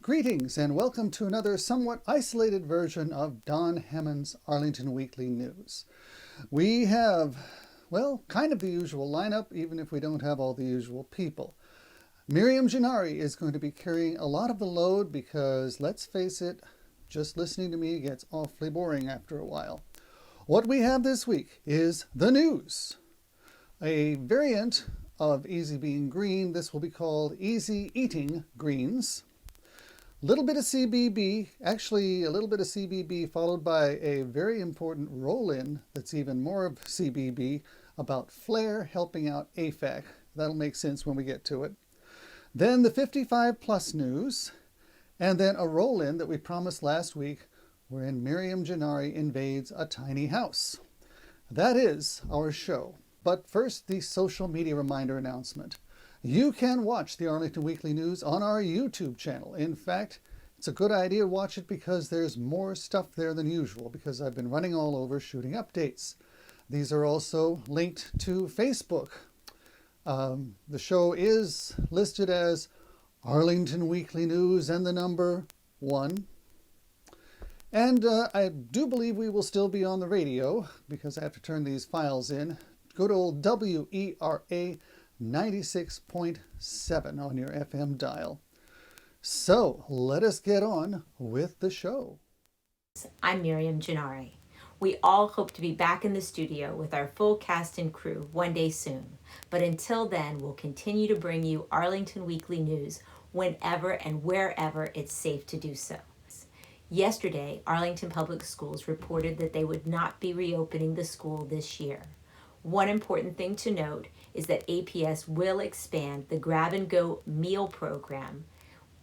Greetings and welcome to another somewhat isolated version of Don Hammond's Arlington Weekly News. We have, well, kind of the usual lineup, even if we don't have all the usual people. Miriam Gennari is going to be carrying a lot of the load because, let's face it, just listening to me gets awfully boring after a while. What we have this week is the news. A variant of Easy Being Green, this will be called Easy Eating Greens. Little bit of CBB, actually a little bit of CBB followed by a very important roll-in that's even more of CBB about FLAIR helping out AFAC. That'll make sense when we get to it. Then the 55 plus news, and then a roll-in that we promised last week wherein Miriam Gennari invades a tiny house. That is our show. But first, the social media reminder announcement. You can watch the Arlington Weekly News on our YouTube channel. In fact, it's a good idea to watch it because there's more stuff there than usual because I've been running all over shooting updates. These are also linked to Facebook. The show is listed as Arlington Weekly News and the number 1. And I do believe we will still be on the radio because I have to turn these files in. Go to old WERA 96.7 on your FM dial. So let us get on with the show. I'm Miriam Gennari. We all hope to be back in the studio with our full cast and crew one day soon. But until then, we'll continue to bring you Arlington Weekly News whenever and wherever it's safe to do so. Yesterday, Arlington Public Schools reported that they would not be reopening the school this year. One important thing to note is that APS will expand the grab-and-go meal program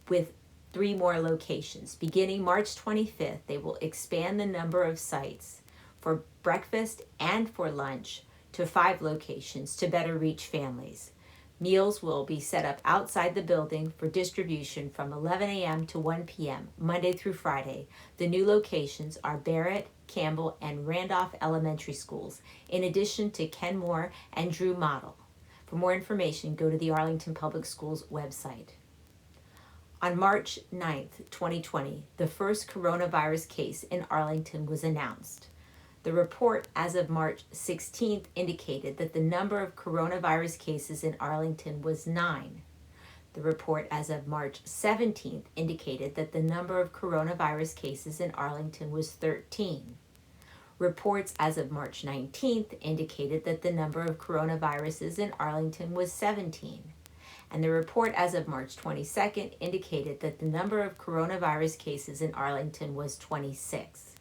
with 3 more locations. Beginning March 25th, they will expand the number of sites for breakfast and for lunch to 5 locations to better reach families. Meals will be set up outside the building for distribution from 11 a.m. to 1 p.m., Monday through Friday. The new locations are Barrett, Campbell, and Randolph Elementary Schools, in addition to Kenmore and Drew Model. For more information, go to the Arlington Public Schools website. On March 9th, 2020, the first coronavirus case in Arlington was announced. The report as of March 16th indicated that the number of coronavirus cases in Arlington was 9. The report as of March 17th indicated that the number of coronavirus cases in Arlington was 13. Reports as of March 19th indicated that the number of coronaviruses in Arlington was 17. And the report as of March 22nd indicated that the number of coronavirus cases in Arlington was 26.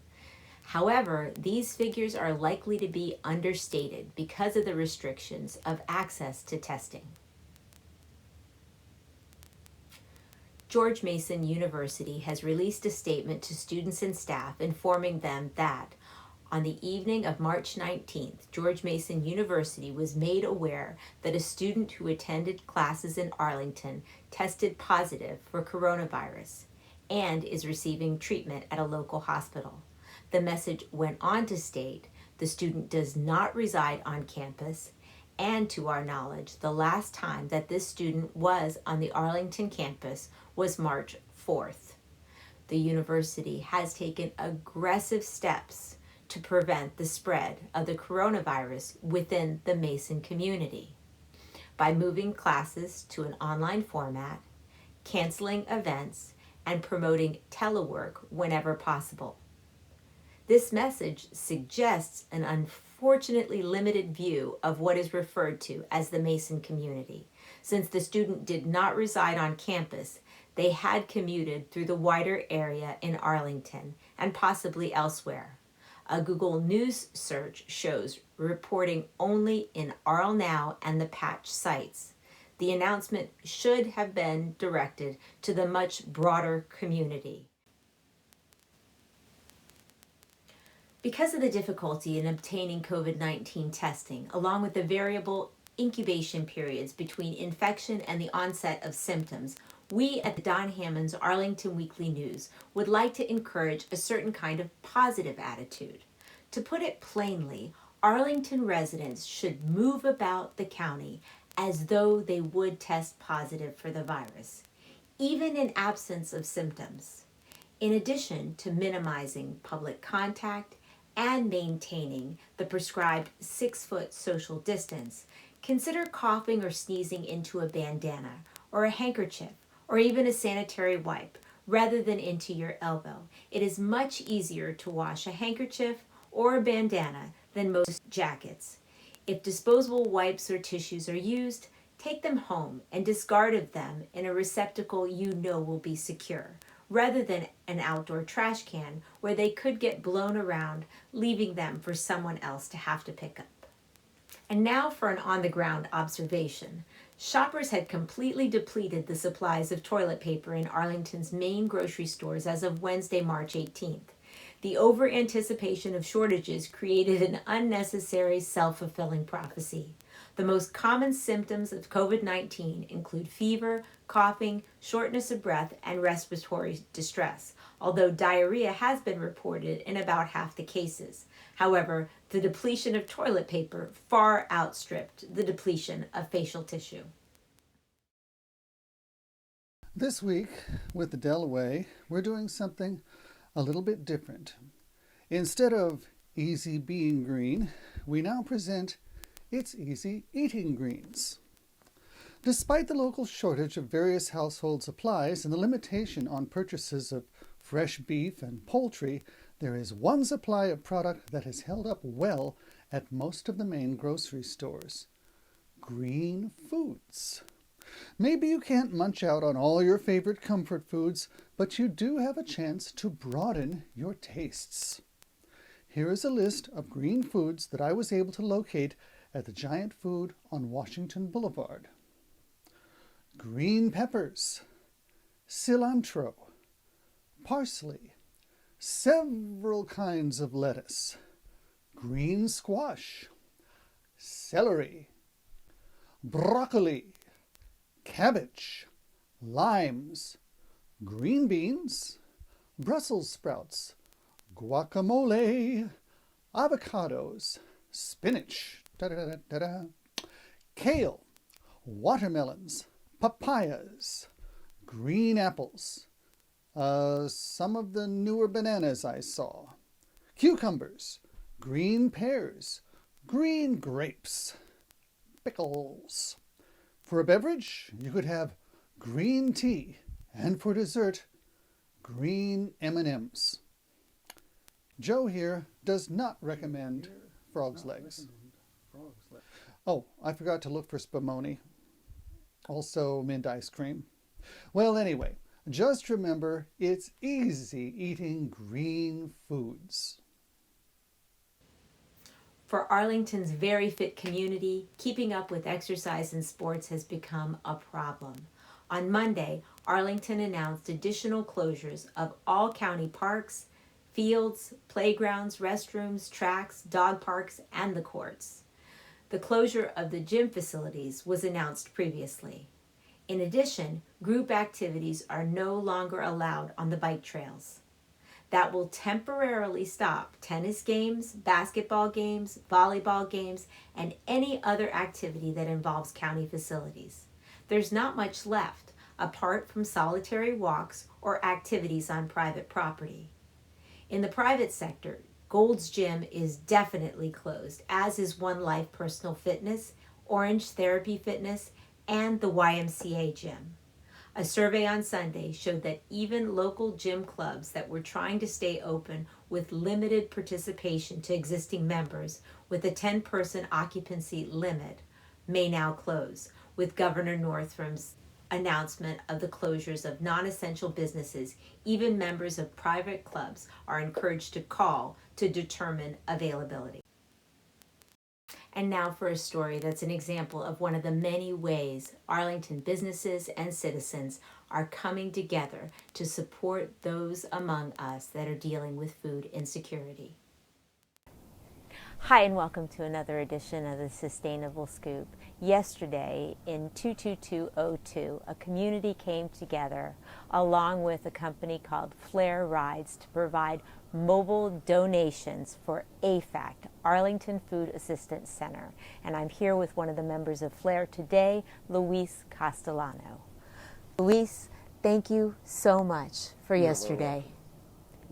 However, these figures are likely to be understated because of the restrictions of access to testing. George Mason University has released a statement to students and staff informing them that on the evening of March 19th, George Mason University was made aware that a student who attended classes in Arlington tested positive for coronavirus and is receiving treatment at a local hospital. The message went on to state the student does not reside on campus, and to our knowledge, the last time that this student was on the Arlington campus was March 4th. The university has taken aggressive steps to prevent the spread of the coronavirus within the Mason community by moving classes to an online format, canceling events, and promoting telework whenever possible. This message suggests an unfortunately limited view of what is referred to as the Mason community. Since the student did not reside on campus, they had commuted through the wider area in Arlington and possibly elsewhere. A Google News search shows reporting only in Arl Now and the Patch sites. The announcement should have been directed to the much broader community. Because of the difficulty in obtaining COVID-19 testing, along with the variable incubation periods between infection and the onset of symptoms, we at the Don Hammond's Arlington Weekly News would like to encourage a certain kind of positive attitude. To put it plainly, Arlington residents should move about the county as though they would test positive for the virus, even in absence of symptoms. In addition to minimizing public contact and maintaining the prescribed 6-foot social distance, consider coughing or sneezing into a bandana or a handkerchief or even a sanitary wipe rather than into your elbow. It is much easier to wash a handkerchief or a bandana than most jackets. If disposable wipes or tissues are used, take them home and discard of them in a receptacle you know will be secure, rather than an outdoor trash can where they could get blown around, leaving them for someone else to have to pick up. And now for an on-the-ground observation. Shoppers had completely depleted the supplies of toilet paper in Arlington's main grocery stores as of Wednesday, March 18th. The over-anticipation of shortages created an unnecessary self-fulfilling prophecy. The most common symptoms of COVID-19 include fever, coughing, shortness of breath, and respiratory distress, although diarrhea has been reported in about half the cases. However, the depletion of toilet paper far outstripped the depletion of facial tissue. This week, with the Delaware, we're doing something a little bit different. Instead of easy being green, we now present It's Easy Eating Greens. Despite the local shortage of various household supplies and the limitation on purchases of fresh beef and poultry, there is one supply of product that has held up well at most of the main grocery stores: green foods. Maybe you can't munch out on all your favorite comfort foods, but you do have a chance to broaden your tastes. Here is a list of green foods that I was able to locate at the Giant Food on Washington Boulevard. Green peppers, cilantro, parsley, several kinds of lettuce, green squash, celery, broccoli, cabbage, limes, green beans, Brussels sprouts, guacamole, avocados, spinach, kale, watermelons, papayas, green apples, some of the newer bananas I saw, cucumbers, green pears, green grapes, pickles. For a beverage, you could have green tea, and for dessert, green M&Ms. Joe here does not recommend frog's legs. Oh, I forgot to look for spumoni. Also mint ice cream. Well, anyway, just remember, it's easy eating green foods. For Arlington's very fit community, keeping up with exercise and sports has become a problem. On Monday, Arlington announced additional closures of all county parks, fields, playgrounds, restrooms, tracks, dog parks, and the courts. The closure of the gym facilities was announced previously. In addition, group activities are no longer allowed on the bike trails. That will temporarily stop tennis games, basketball games, volleyball games, and any other activity that involves county facilities. There's not much left, apart from solitary walks or activities on private property. In the private sector, Gold's Gym is definitely closed, as is One Life Personal Fitness, Orange Therapy Fitness, and the YMCA Gym. A survey on Sunday showed that even local gym clubs that were trying to stay open with limited participation to existing members with a 10-person occupancy limit may now close, with Governor Northam's announcement of the closures of non-essential businesses. Even members of private clubs are encouraged to call to determine availability. And now for a story that's an example of one of the many ways Arlington businesses and citizens are coming together to support those among us that are dealing with food insecurity. Hi, and welcome to another edition of the Sustainable Scoop. Yesterday, in 22202, a community came together along with a company called Flare Rides to provide mobile donations for AFAC, Arlington Food Assistance Center. And I'm here with one of the members of Flare today, Luis Castellano. Luis, thank you so much for yesterday.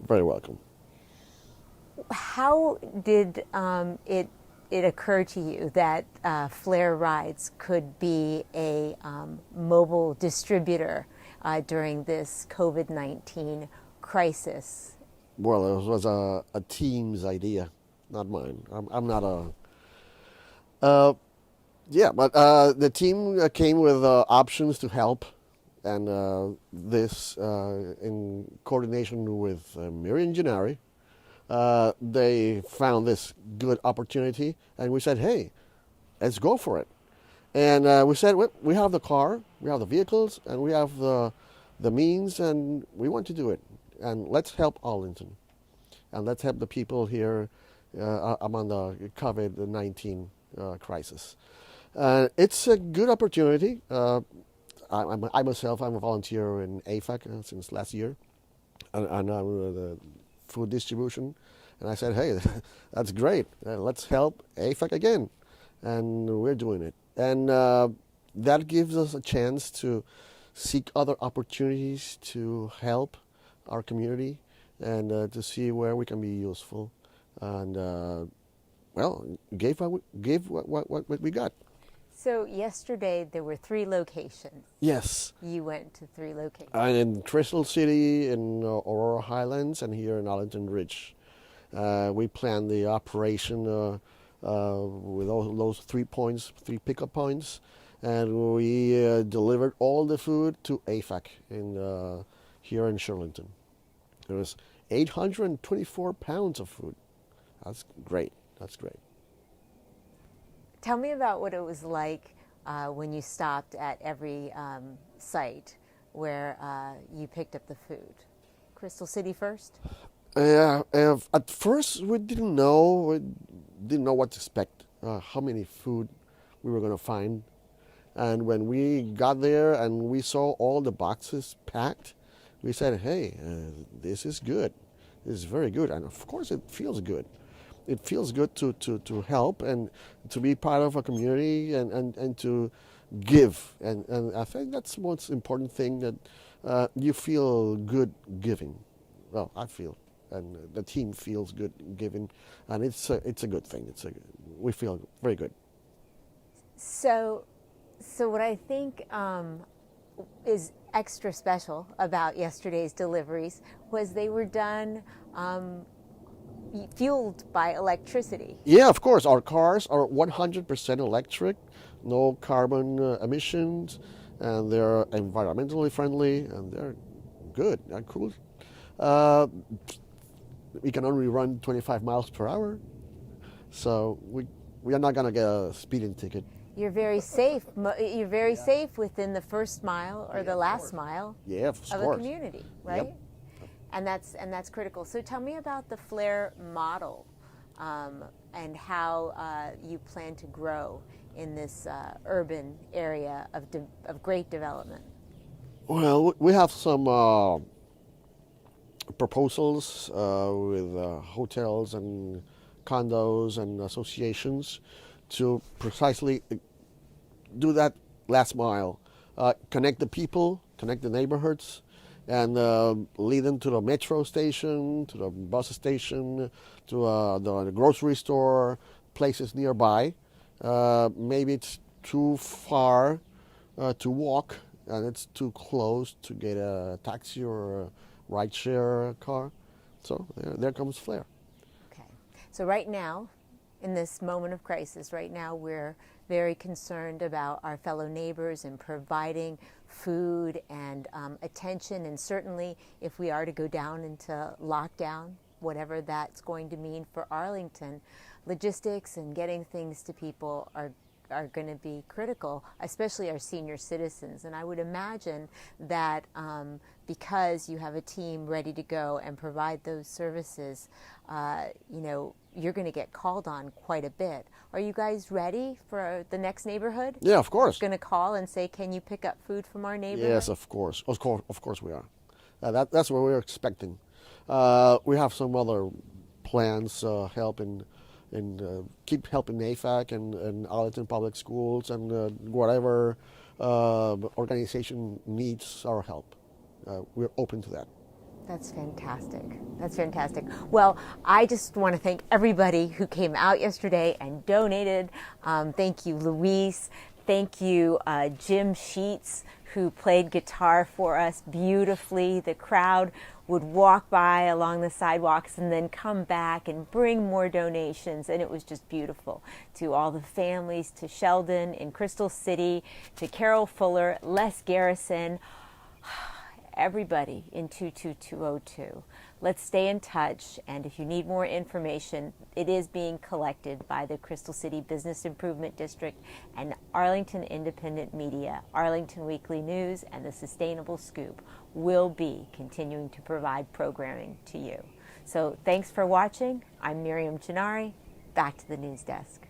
Very welcome. How did it occur to you that Flare Rides could be a mobile distributor during this COVID-19 crisis? Well, it was a team's idea, not mine. I'm not but the team came with options to help, and this in coordination with Miriam Gennari. They found this good opportunity, and we said, hey, let's go for it. And we said, we have the car, we have the vehicles, and we have the means, and we want to do it. And let's help Arlington. And let's help the people here among the COVID-19 crisis. It's a good opportunity. I myself, I'm a volunteer in AFAC since last year, and I'm the food distribution, and I said, hey, that's great, let's help AFAC again, and we're doing it. And that gives us a chance to seek other opportunities to help our community and to see where we can be useful, and give what we got. So yesterday there were 3 locations. Yes. You went to 3 locations. And in Crystal City, in Aurora Highlands, and here in Arlington Ridge. We planned the operation with all those 3 points, 3 pickup points, and we delivered all the food to AFAC here in Shirlington. There was 824 pounds of food. That's great. That's great. Tell me about what it was like when you stopped at every site where you picked up the food. Crystal City first? At first we didn't know what to expect, how many food we were going to find. And when we got there and we saw all the boxes packed, we said, hey, this is good. This is very good. And of course it feels good. It feels good to help and to be part of a community and to give. And I think that's the most important thing, that you feel good giving. Well, I feel, and the team feels good giving, and it's a good thing. We feel very good. So what I think is extra special about yesterday's deliveries was they were done fueled by electricity. Yeah, of course. Our cars are 100% electric, no carbon emissions, and they're environmentally friendly, and they're good. They're cool. We can only run 25 miles per hour, so we are not going to get a speeding ticket. You're very safe. You're very safe within the first mile or the last mile of a community, right? Yep. And that's critical. So tell me about the Flare model and how you plan to grow in this urban area of great development. Well, we have some proposals with hotels and condos and associations to precisely do that last mile, connect the people, connect the neighborhoods, and lead them to the metro station, to the bus station, to the grocery store, places nearby. Maybe it's too far to walk, and it's too close to get a taxi or a rideshare car. So there comes Flare. Okay. So right now, in this moment of crisis, right now we're very concerned about our fellow neighbors and providing food and attention, and certainly if we are to go down into lockdown, whatever that's going to mean for Arlington, logistics and getting things to people are are going to be critical, especially our senior citizens. And I would imagine that because you have a team ready to go and provide those services, you're going to get called on quite a bit. Are you guys ready for the next neighborhood? Yeah, of course. Going to call and say, can you pick up food from our neighborhood? Yes, of course. Of course we are. That's what we're expecting. We have some other plans, keep helping AFAC and Arlington Public Schools and whatever organization needs our help. We're open to that. That's fantastic. That's fantastic. Well, I just want to thank everybody who came out yesterday and donated. Thank you, Luis. Thank you, Jim Sheets, who played guitar for us beautifully. The crowd would walk by along the sidewalks and then come back and bring more donations, and it was just beautiful. To all the families, to Sheldon in Crystal City, to Carol Fuller, Les Garrison, everybody in 22202. Let's stay in touch, and if you need more information, it is being collected by the Crystal City Business Improvement District and Arlington Independent Media. Arlington Weekly News and the Sustainable Scoop will be continuing to provide programming to you. So thanks for watching. I'm Miriam Gennari. Back to the news desk.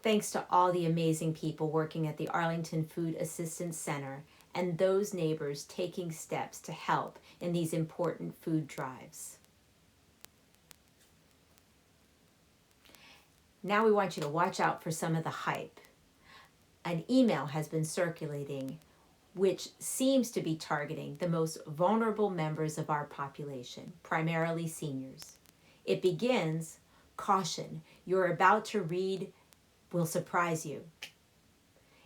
Thanks to all the amazing people working at the Arlington Food Assistance Center and those neighbors taking steps to help in these important food drives. Now we want you to watch out for some of the hype. An email has been circulating which seems to be targeting the most vulnerable members of our population, primarily seniors. It begins, "Caution, you're about to read will surprise you.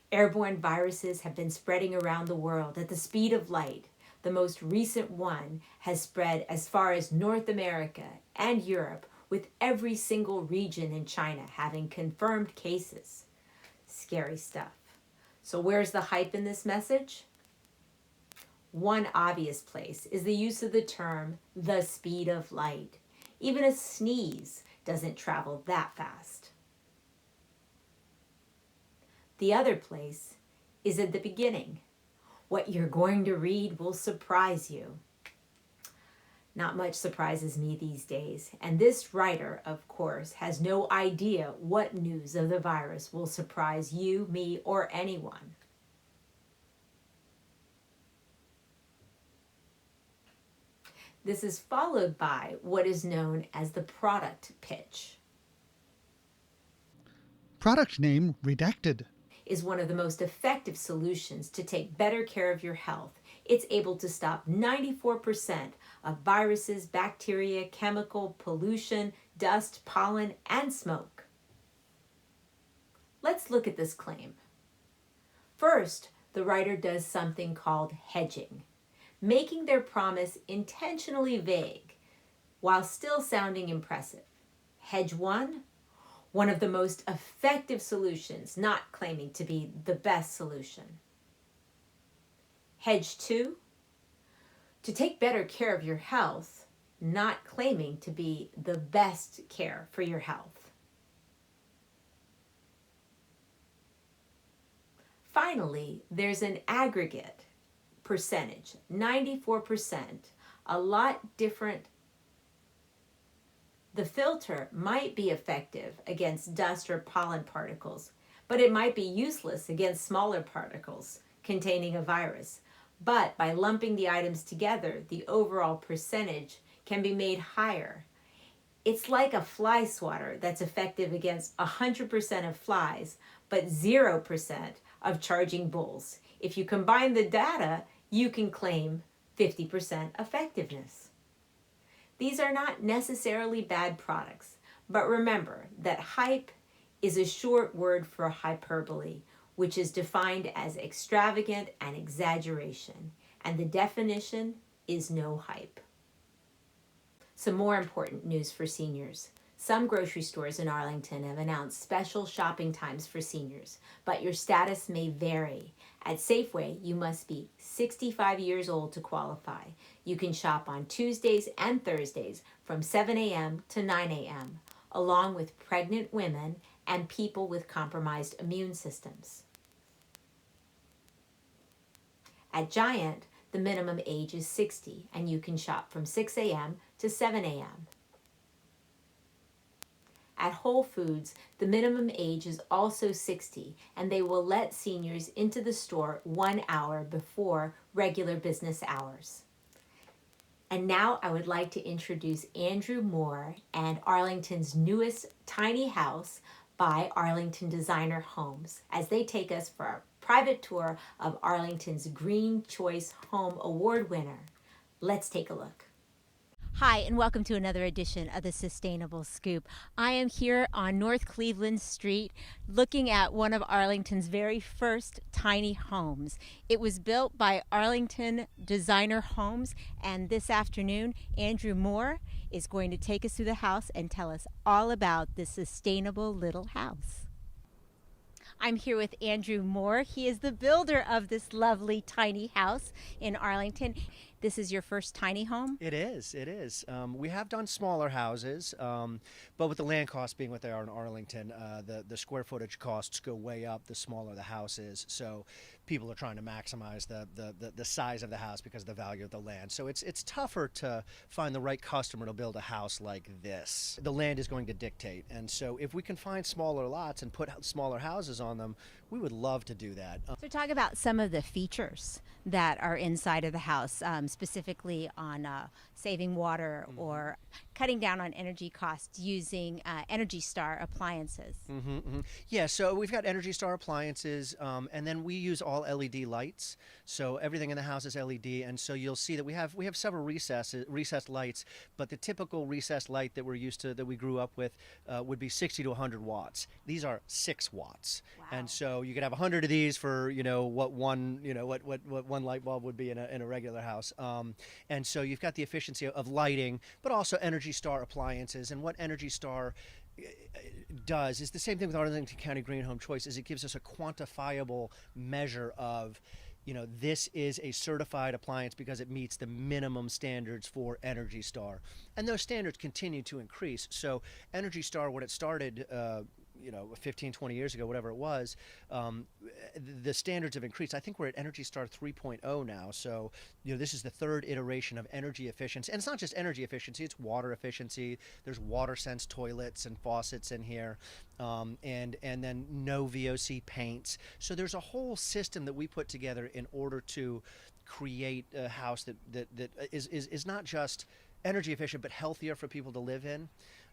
Airborne viruses have been spreading around the world at the speed of light. The most recent one has spread as far as North America and Europe, with every single region in China having confirmed cases." Scary stuff. So where's the hype in this message? One obvious place is the use of the term, the speed of light. Even a sneeze doesn't travel that fast. The other place is at the beginning. What you're going to read will surprise you. Not much surprises me these days, and this writer, of course, has no idea what news of the virus will surprise you, me, or anyone. This is followed by what is known as the product pitch. Product name redacted. Is one of the most effective solutions to take better care of your health. It's able to stop 94% of viruses, bacteria, chemical pollution, dust, pollen, and smoke. Let's look at this claim. First, the writer does something called hedging, making their promise intentionally vague while still sounding impressive. Hedge 1, one of the most effective solutions, not claiming to be the best solution. Hedge 2, to take better care of your health, not claiming to be the best care for your health. Finally, there's an aggregate percentage, 94%, a lot different. The filter might be effective against dust or pollen particles, but it might be useless against smaller particles containing a virus. But by lumping the items together, the overall percentage can be made higher. It's like a fly swatter that's effective against 100% of flies, but 0% of charging bulls. If you combine the data, you can claim 50% effectiveness. These are not necessarily bad products, but remember that hype is a short word for hyperbole, which is defined as extravagant and exaggeration, and the definition is no hype. Some more important news for seniors. Some grocery stores in Arlington have announced special shopping times for seniors, but your status may vary. At Safeway, you must be 65 years old to qualify. You can shop on Tuesdays and Thursdays from 7 a.m. to 9 a.m., along with pregnant women and people with compromised immune systems. At Giant, the minimum age is 60, and you can shop from 6 a.m. to 7 a.m. At Whole Foods, the minimum age is also 60, and they will let seniors into the store 1 hour before regular business hours. And now I would like to introduce Andrew Moore and Arlington's newest tiny house by Arlington Designer Homes as they take us for a private tour of Arlington's Green Choice Home Award winner. Let's take a look. Hi, and welcome to another edition of the Sustainable Scoop. I am here on North Cleveland Street looking at one of Arlington's very first tiny homes. It was built by Arlington Designer Homes, and this afternoon, Andrew Moore is going to take us through the house and tell us all about this sustainable little house. I'm here with Andrew Moore. He is the builder of this lovely tiny house in Arlington. This is your first tiny home? It is. We have done smaller houses, but with the land costs being what they are in Arlington, the square footage costs go way up the smaller the house is. So people are trying to maximize the size of the house because of the value of the land. So it's tougher to find the right customer to build a house like this. The land is going to dictate. And so if we can find smaller lots and put smaller houses on them, we would love to do that. So talk about some of the features that are inside of the house, specifically on saving water or cutting down on energy costs using Energy Star appliances. Yeah, so we've got Energy Star appliances, and then we use all LED lights. So everything in the house is LED, and so you'll see that we have several recessed lights, but the typical recessed light that we're used to, that we grew up with, would be 60 to 100 watts. These are 6 watts. Wow. And so you could have 100 of these for what one light bulb would be in a regular house. And so you've got the efficiency of lighting, but also Energy Star appliances. And what Energy Star does is the same thing with Arlington County Green Home Choice, is it gives us a quantifiable measure of, this is a certified appliance because it meets the minimum standards for Energy Star. And those standards continue to increase. So Energy Star, when it started 15, 20 years ago, whatever it was, the standards have increased. I think we're at Energy Star 3.0 now. So, this is the third iteration of energy efficiency. And it's not just energy efficiency, it's water efficiency. There's WaterSense toilets and faucets in here, and then no VOC paints. So there's a whole system that we put together in order to create a house that is not just energy efficient, but healthier for people to live in.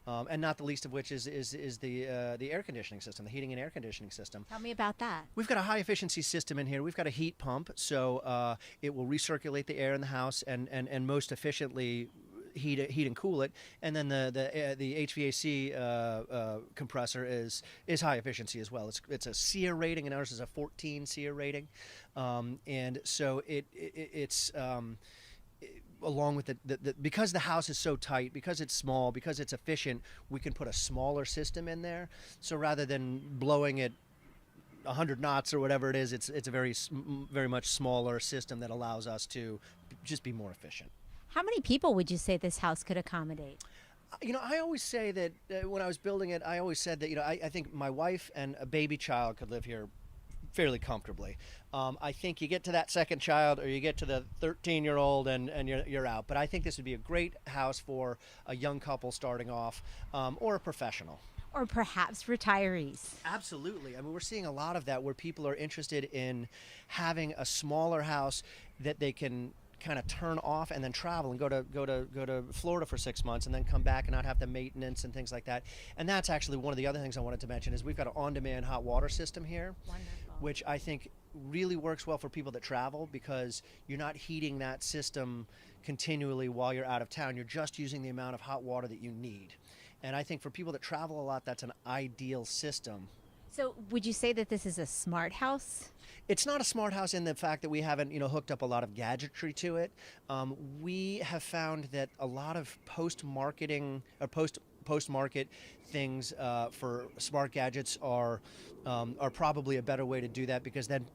And not the least of which is the air conditioning system, the heating and air conditioning system. Tell me about that. We've got a high efficiency system in here. We've got a heat pump, so it will recirculate the air in the house and most efficiently heat and cool it. And then the HVAC compressor is high efficiency as well. It's a SEER rating, and ours is a 14 SEER rating, and so it's. Along with because the house is so tight, because it's small, because it's efficient, we can put a smaller system in there. So rather than blowing it 100 knots or whatever it is, it's a very much smaller system that allows us to just be more efficient. How many people would you say this house could accommodate? I always say that when I was building it, I always said that I think my wife and a baby child could live here fairly comfortably. I think you get to that second child, or you get to the 13-year-old and you're out. But I think this would be a great house for a young couple starting off, or a professional. Or perhaps retirees. Absolutely. I mean, we're seeing a lot of that where people are interested in having a smaller house that they can kind of turn off and then travel and go to Florida for 6 months and then come back and not have the maintenance and things like that. And that's actually one of the other things I wanted to mention, is we've got an on-demand hot water system here. Wonderful. Which I think really works well for people that travel, because you're not heating that system continually while you're out of town. You're just using the amount of hot water that you need. And I think for people that travel a lot, that's an ideal system. So would you say that this is a smart house? It's not a smart house in the fact that we haven't, hooked up a lot of gadgetry to it. We have found that a lot of post-marketing or post-market things for smart gadgets are probably a better way to do that, because then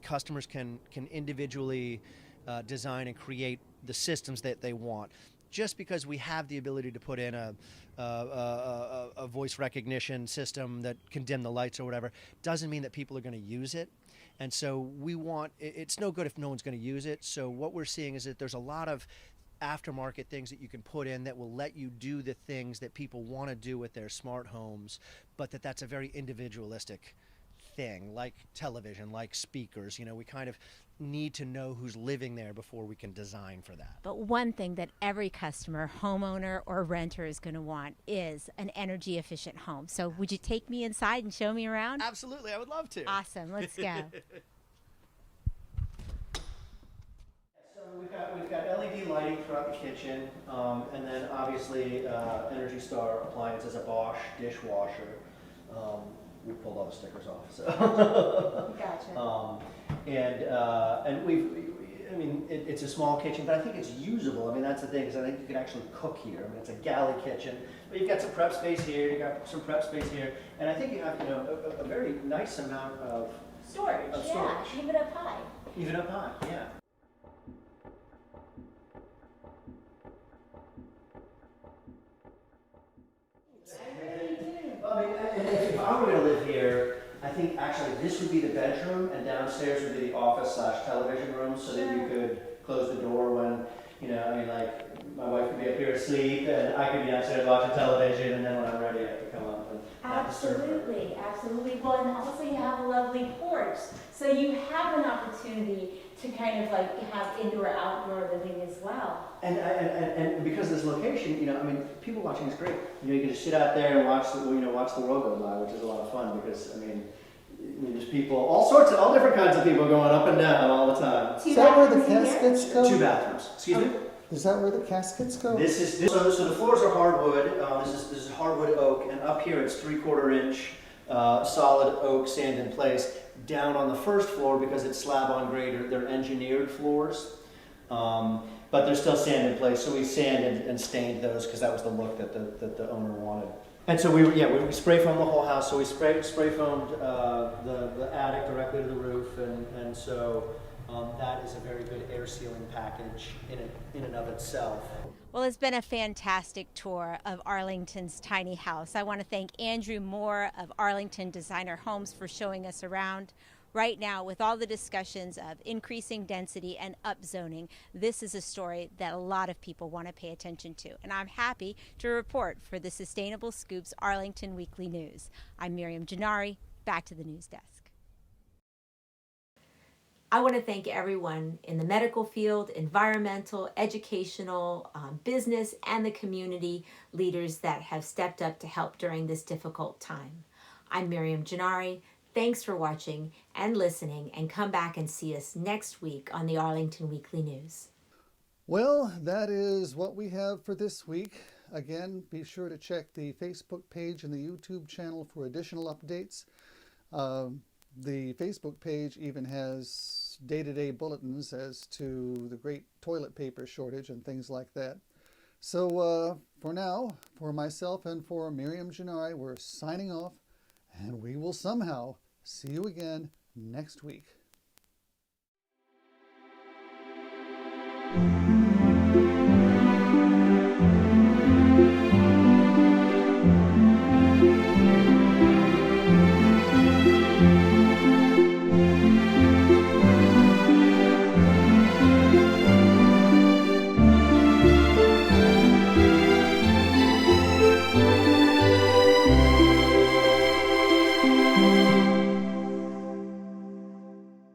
customers can individually design and create the systems that they want. just because we have the ability to put in a voice recognition system that can dim the lights or whatever, doesn't mean that people are going to use it. And so it's no good if no one's going to use it. So what we're seeing is that there's a lot of aftermarket things that you can put in that will let you do the things that people want to do with their smart homes, but that's a very individualistic thing, like television, like speakers. We kind of need to know who's living there before we can design for that. But one thing that every customer, homeowner or renter, is going to want is an energy efficient home. So would you take me inside and show me around? Absolutely, I would love to. Awesome, let's go. We've got LED lighting throughout the kitchen, and then obviously Energy Star appliances, a Bosch dishwasher. We pulled all the stickers off. So. Gotcha. It's a small kitchen, but I think it's usable. I mean, that's the thing, is I think you can actually cook here. I mean, it's a galley kitchen, but you've got some prep space here, you've got some prep space here, and I think you have, a very nice amount of Storage, yeah, even up high. Even up high, yeah. If I were going to live here, I think actually this would be the bedroom, and downstairs would be the office/television room, so that you could close the door when, my wife could be up here asleep, and I could be downstairs watching television, and then when I'm ready, I could come up and not disturb her. Absolutely. Well, and also you have a lovely porch, so you have an opportunity to kind of like have indoor-outdoor living as well. And because of this location, people watching is great. You can just sit out there and watch the world go by, which is a lot of fun because there's people, all different kinds of people going up and down all the time. Is that where the caskets go? 2 bathrooms. Excuse me. Is that where the caskets go? So the floors are hardwood. This is hardwood oak, and up here it's 3/4 inch solid oak sand in place. Down on the first floor, because it's slab on grade, they're engineered floors, but there's still sand in place. So we sanded and stained those because that was the look that the owner wanted. And so we spray foamed the whole house. So we spray foamed the attic directly to the roof, and so. That is a very good air sealing package in and of itself. Well, it's been a fantastic tour of Arlington's tiny house. I want to thank Andrew Moore of Arlington Designer Homes for showing us around. Right now, with all the discussions of increasing density and upzoning, this is a story that a lot of people want to pay attention to. And I'm happy to report for the Sustainable Scoops Arlington Weekly News. I'm Miriam Gennari. Back to the news desk. I want to thank everyone in the medical field, environmental, educational, business, and the community leaders that have stepped up to help during this difficult time. I'm Miriam Gennari. Thanks for watching and listening, and come back and see us next week on the Arlington Weekly News. Well, that is what we have for this week. Again, be sure to check the Facebook page and the YouTube channel for additional updates. The Facebook page even has day-to-day bulletins as to the great toilet paper shortage and things like that. So for now, for myself and for Miriam Gennari, we're signing off, and we will somehow see you again next week.